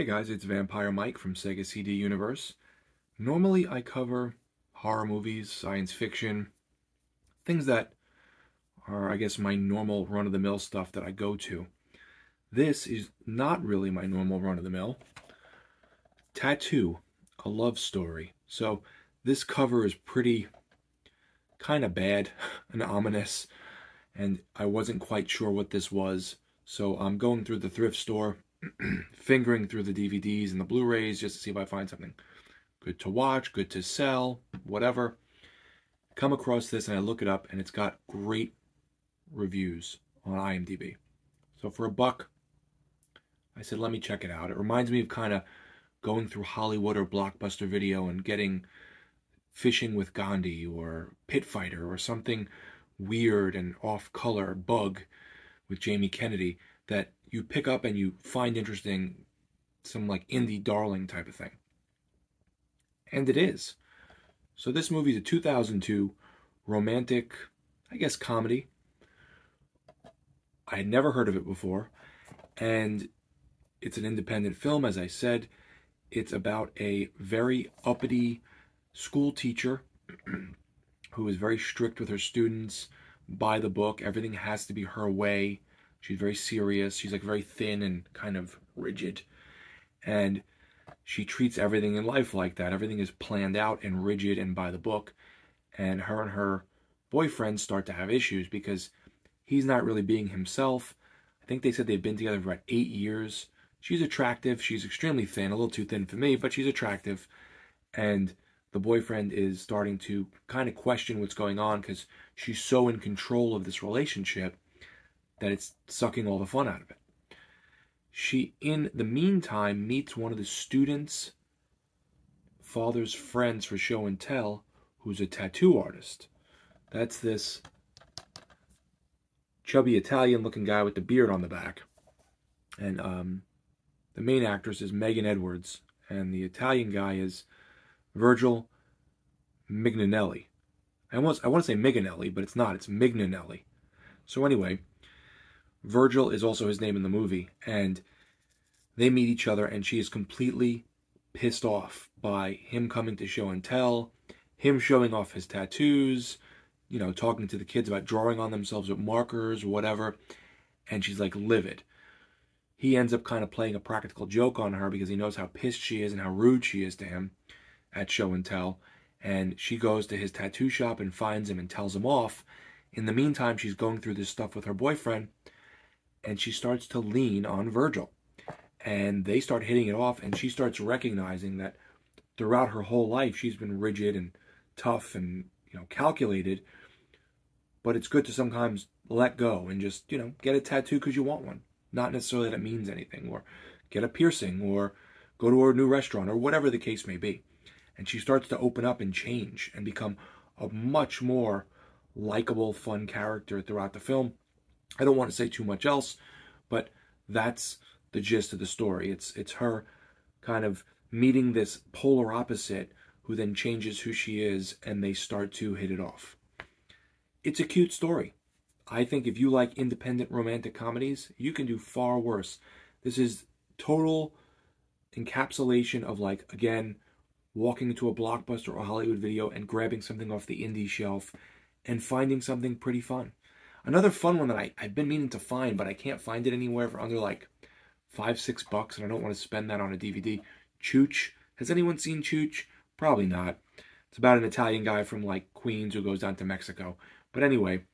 guys, it's Vampire Mike from Sega CD Universe. Normally I cover horror movies, science fiction, things that are, I guess, my normal run-of-the-mill stuff that I go to. This is not really my normal run-of-the-mill. Tattoo, a love story. So this cover is pretty kind of bad and ominous, and I wasn't quite sure what this was. So I'm going through the thrift store, fingering through the DVDs and the Blu-rays just to see if I find something good to watch, good to sell, whatever. Come across this and I look it up, and it's got great reviews on IMDb. So for $1, I said, let me check it out. It reminds me of kind of going through Hollywood or Blockbuster Video and getting Fishing with Gandhi or Pit Fighter or something weird and off-color, Bug with Jamie Kennedy, that you pick up and you find interesting, some like indie darling type of thing. And it is. So this movie is a 2002 romantic, I guess, comedy. I had never heard of it before, and it's an independent film, as I said. It's about a very uppity school teacher who is very strict with her students, by the book. Everything has to be her way. She's very serious. She's like very thin and kind of rigid. And she treats everything in life like that. Everything is planned out and rigid and by the book. And her boyfriend start to have issues because he's not really being himself. I think they said they've been together for about 8 years. She's attractive. She's extremely thin, a little too thin for me, but she's attractive. And the boyfriend is starting to kind of question what's going on because she's so in control of this relationship that it's sucking all the fun out of it. She, in the meantime, meets one of the students' father's friends for show and tell, who's a tattoo artist. That's this chubby Italian-looking guy with the beard on the back. And the main actress is Mignanelli, and the Italian guy is Virgil Mignanelli. I want to say Mignanelli, but it's not. It's Mignanelli. So anyway, Virgil is also his name in the movie, and they meet each other, and she is completely pissed off by him coming to show and tell, him showing off his tattoos, you know, talking to the kids about drawing on themselves with markers or whatever, and she's like livid. He ends up kind of playing a practical joke on her because he knows how pissed she is and how rude she is to him at show and tell, and she goes to his tattoo shop and finds him and tells him off. In the meantime, she's going through this stuff with her boyfriend, and she starts to lean on Virgil. And they start hitting it off, and she starts recognizing that throughout her whole life, she's been rigid and tough and, you know, calculated. But it's good to sometimes let go and just, you know, get a tattoo because you want one. Not necessarily that it means anything, or get a piercing, or go to a new restaurant, or whatever the case may be. And she starts to open up and change and become a much more likable, fun character throughout the film. I don't want to say too much else, but that's the gist of the story. It's her kind of meeting this polar opposite who then changes who she is, and they start to hit it off. It's a cute story. I think if you like independent romantic comedies, you can do far worse. This is total encapsulation of, like, again, walking into a Blockbuster or Hollywood Video and grabbing something off the indie shelf and finding something pretty fun. Another fun one that I've been meaning to find, but I can't find it anywhere for under like $5-6, and I don't want to spend that on a DVD. Chooch. Has anyone seen Chooch? Probably not. It's about an Italian guy from like Queens who goes down to Mexico. But anyway,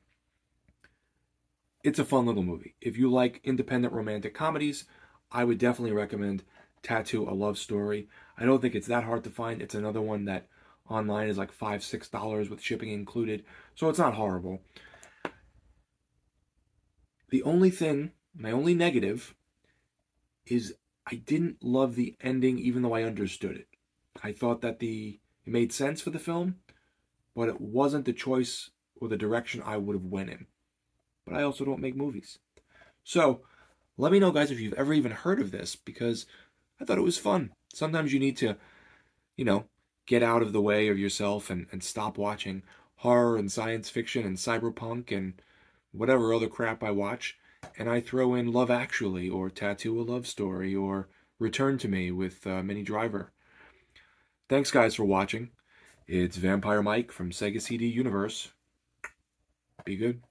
it's a fun little movie. If you like independent romantic comedies, I would definitely recommend Tattoo, a Love Story. I don't think it's that hard to find. It's another one that online is like $5-6 with shipping included, so it's not horrible. The only thing, my only negative, is I didn't love the ending even though I understood it. I thought that it made sense for the film, but it wasn't the choice or the direction I would have went in. But I also don't make movies. So, let me know, guys, if you've ever even heard of this, because I thought it was fun. Sometimes you need to, you know, get out of the way of yourself and stop watching horror and science fiction and cyberpunk and whatever other crap I watch, and I throw in Love Actually or Tattoo, a Love Story or returned to me with Mini Driver. Thanks, guys, for watching. It's Vampire Mike from Sega CD Universe. Be good.